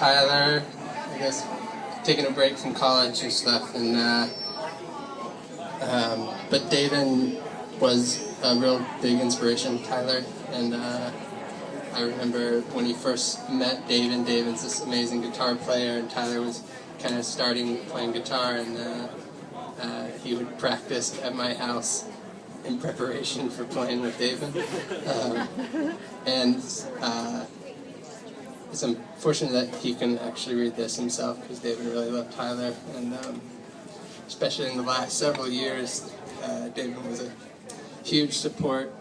Tyler, I guess, taking a break from college and stuff, and but Davin was a real big inspiration to Tyler, and I remember when he first met Davin. Davin's this amazing guitar player, and Tyler was kind of starting playing guitar, and he would practice at my house in preparation for playing with Davin. And it's unfortunate that he can actually read this himself, because Davin really loved Tyler, and especially in the last several years, Davin was a huge support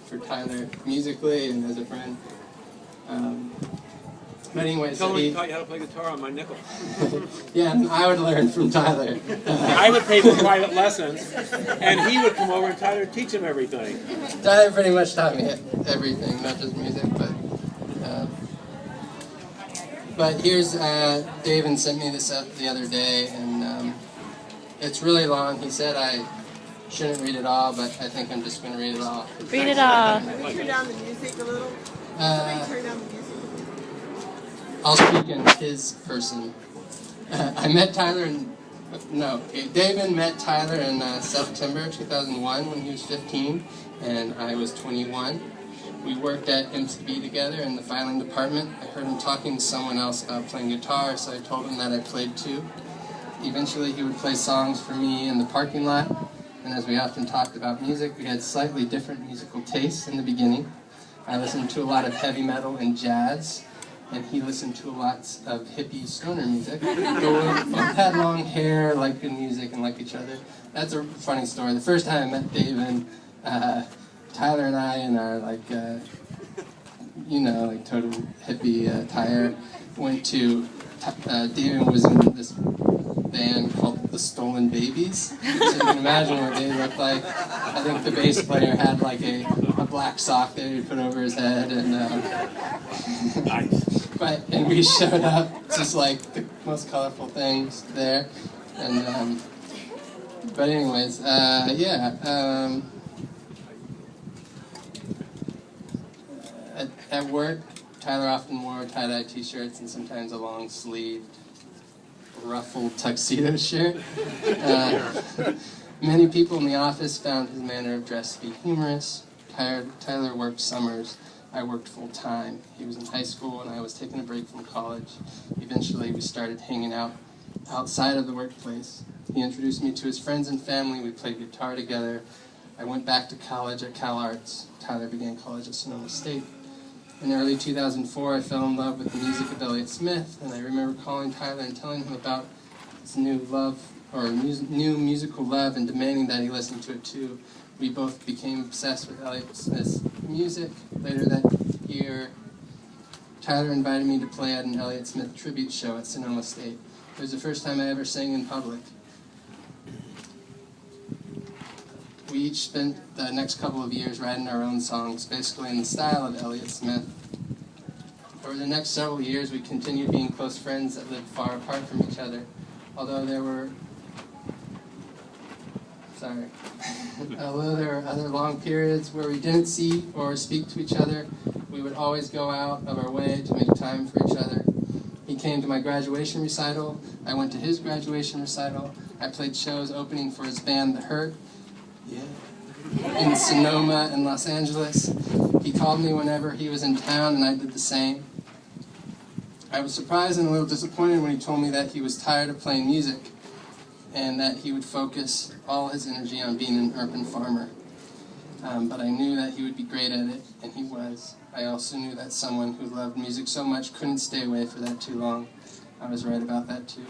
for Tyler musically and as a friend. But anyways, tell him he taught you how to play guitar on my nickel. Yeah, and I would learn from Tyler. I would pay for private lessons, and he would come over and Tyler would teach him everything. Tyler pretty much taught me everything, not just music, but here's, Davin sent me this up the other day, and it's really long. He said I shouldn't read it all, but I think I'm just going to read it all. Read it all. Can we turn down the music a little? Turn down the music. I'll speak in his person. I met Tyler Davin met Tyler in September 2001 when he was 15 and I was 21. We worked at MTV together in the filing department. I heard him talking to someone else about playing guitar, so I told him that I played too. Eventually he would play songs for me in the parking lot, and as we often talked about music, we had slightly different musical tastes in the beginning. I listened to a lot of heavy metal and jazz, and he listened to lots of hippie stoner music. But we both had long hair, liked good music, and liked each other. That's a funny story. The first time I met Davin, Tyler and I in our, total hippie attire, went to, Davin was in this band called The Stolen Babies. So you can imagine what they looked like. I think the bass player had like a black sock that he put over his head, and Nice. and we showed up just like the most colorful things there, and but anyways, at work, Tyler often wore tie-dye t-shirts and sometimes a long-sleeved, ruffled tuxedo shirt. Many people in the office found his manner of dress to be humorous. Tyler worked summers. I worked full-time. He was in high school and I was taking a break from college. Eventually we started hanging out outside of the workplace. He introduced me to his friends and family. We played guitar together. I went back to college at Cal Arts. Tyler began college at Sonoma State. In early 2004, I fell in love with the music of Elliott Smith, and I remember calling Tyler and telling him about his new musical love and demanding that he listen to it too. We both became obsessed with Elliott Smith's music. Later that year, Tyler invited me to play at an Elliott Smith tribute show at Sonoma State. It was the first time I ever sang in public. We each spent the next couple of years writing our own songs, basically in the style of Elliott Smith. Over the next several years, we continued being close friends that lived far apart from each other. Although there were other long periods where we didn't see or speak to each other, we would always go out of our way to make time for each other. He came to my graduation recital. I went to his graduation recital. I played shows opening for his band, The Hurt, in Sonoma and Los Angeles. He called me whenever he was in town, and I did the same. I was surprised and a little disappointed when he told me that he was tired of playing music and that he would focus all his energy on being an urban farmer. But I knew that he would be great at it, and he was. I also knew that someone who loved music so much couldn't stay away for that too long. I was right about that too.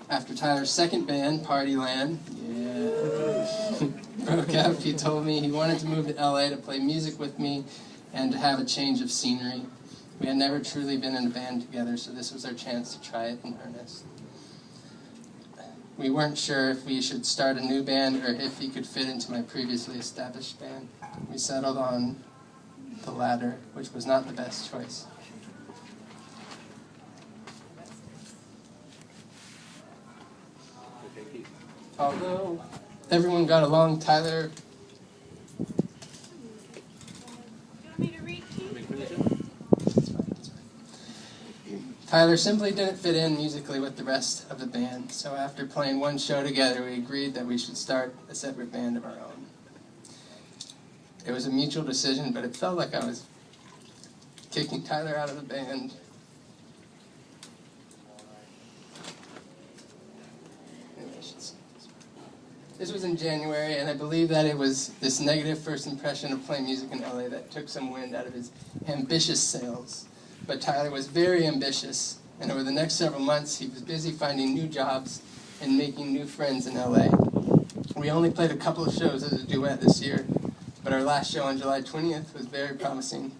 After Tyler's second band, Partyland, broke up, he told me he wanted to move to LA to play music with me and to have a change of scenery. We had never truly been in a band together, so this was our chance to try it in earnest. We weren't sure if we should start a new band or if he could fit into my previously established band. We settled on the latter, which was not the best choice. Although everyone got along, Tyler... Tyler simply didn't fit in musically with the rest of the band, so after playing one show together, we agreed that we should start a separate band of our own. It was a mutual decision, but it felt like I was kicking Tyler out of the band. This was in January, and I believe that it was this negative first impression of playing music in LA that took some wind out of his ambitious sails. But Tyler was very ambitious, and over the next several months, he was busy finding new jobs and making new friends in LA. We only played a couple of shows as a duet this year, but our last show on July 20th was very promising.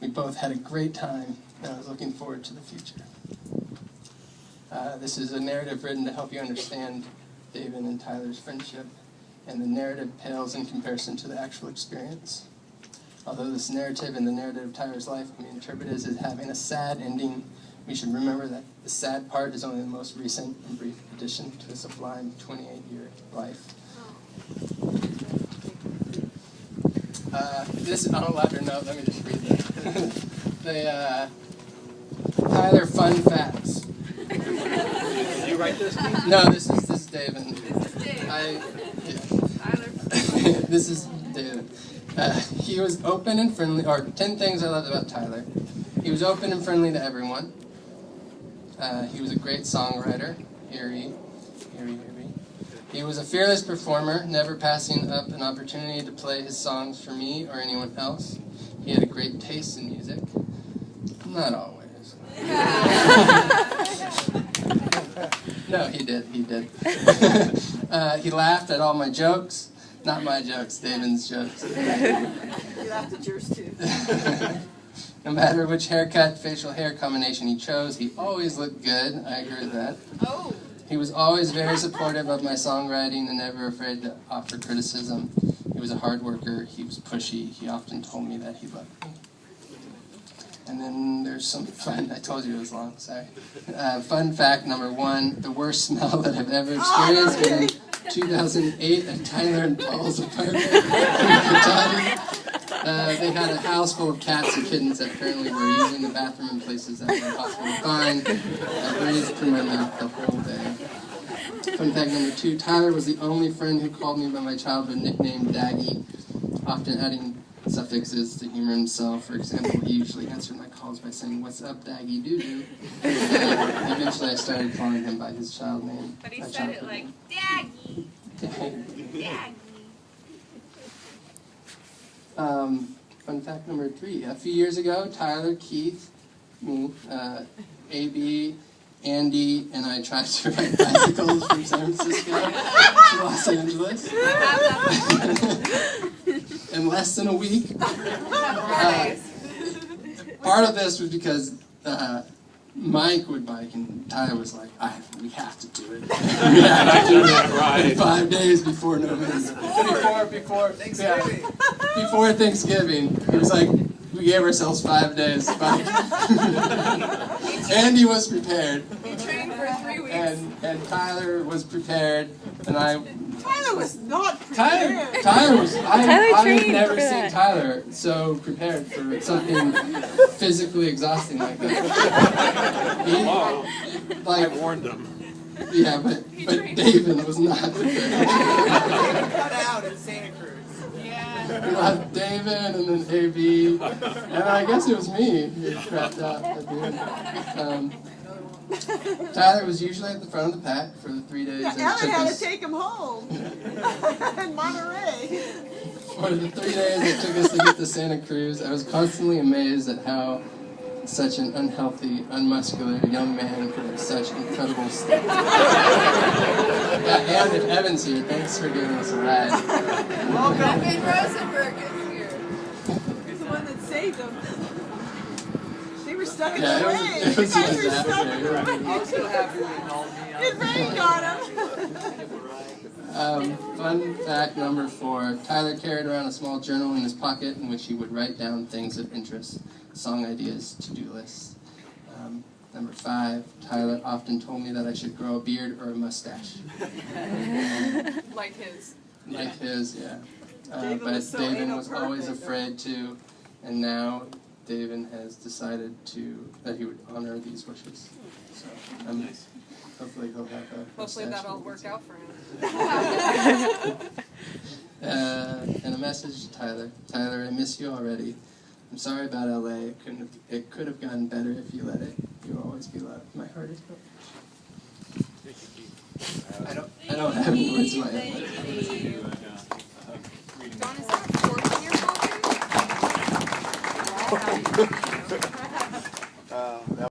We both had a great time, and I was looking forward to the future. This is a narrative written to help you understand Davin and Tyler's friendship, and the narrative pales in comparison to the actual experience. Although this narrative and the narrative of Tyler's life can be interpreted as having a sad ending, we should remember that the sad part is only the most recent and brief addition to a sublime 28-year life. This, on a lighter note, let me just read that. Tyler fun facts. Did you write this? No, this is Davin. This is Davin. He was open and friendly, or 10 things I loved about Tyler. He was open and friendly to everyone. He was a great songwriter. Eerie. He was a fearless performer, never passing up an opportunity to play his songs for me or anyone else. He had a great taste in music. Not always. No, he did. He laughed at all my jokes. Not my jokes, Davin's jokes. You laughed at yours too. No matter which haircut, facial hair combination he chose, he always looked good. I agree with that. Oh. He was always very supportive of my songwriting and never afraid to offer criticism. He was a hard worker. He was pushy. He often told me that he loved me. And then there's some fun, I told you it was long, sorry. Fun fact number 1, the worst smell that I've ever experienced was in 2008 at Tyler and Paul's apartment in Kentucky. They had a house full of cats and kittens that apparently were using the bathroom in places that were impossible to find. I breathed through my mouth the whole day. Fun fact number 2, Tyler was the only friend who called me by my childhood nickname, Daggy, often adding suffixes to humor himself. For example, he usually answered my calls by saying, "What's up, Daggy Doo-Doo?" Eventually I started calling him by his child name. But he said it like, Daggy. Daggy. Fun fact number 3. A few years ago, Tyler, Keith, me, AB, Andy, and I tried to ride bicycles from San Francisco to Los Angeles. In less than a week. Part of this was because Mike would bike, and Tyler was like, we have to do it. We have to do it right. In 5 days before November. Before Thanksgiving. Yeah, before Thanksgiving. He was like, we gave ourselves 5 days to bike. Andy was prepared. He trained for 3 weeks. And Tyler was prepared, and Tyler was not prepared. Tyler was. I had trained never for seen that. Tyler so prepared for something physically exhausting like that. I warned them. Yeah, but Davin was not prepared. Cut out in Santa Cruz. Yeah. We had Davin and then AB, and I guess it was me who crapped out at the end. Tyler was usually at the front of the pack for the 3 days Yeah, that it Ellen took had us. to take him home. In Monterey. For the 3 days it took us to get to Santa Cruz, I was constantly amazed at how such an unhealthy, unmuscular young man could have such incredible stuff. Yeah, and if Evan's here, thanks for giving us a ride. Welcome. Davin Rosenberg is here. He's the one that saved them. They were stuck in Yeah, the it rain. was You a guys were stuck in disaster. the rain. I'm so happy we called me. Good rain got him. Fun fact number 4. Tyler carried around a small journal in his pocket in which he would write down things of interest, song ideas, to-do lists. Number 5. Tyler often told me that I should grow a beard or a mustache. Like his. Like his, yeah. David But was so Davin anal was always perfect. afraid to, and now Davin has decided that he would honor these wishes. So hopefully he'll have a Hopefully mustache that'll when he work gets out for him. and a message to Tyler. Tyler, I miss you already. I'm sorry about LA. It could have gotten better if you let it. You'll always be loved. My heart is broken. I don't have any words in my head. Don, is that a 14-year-old? Wow.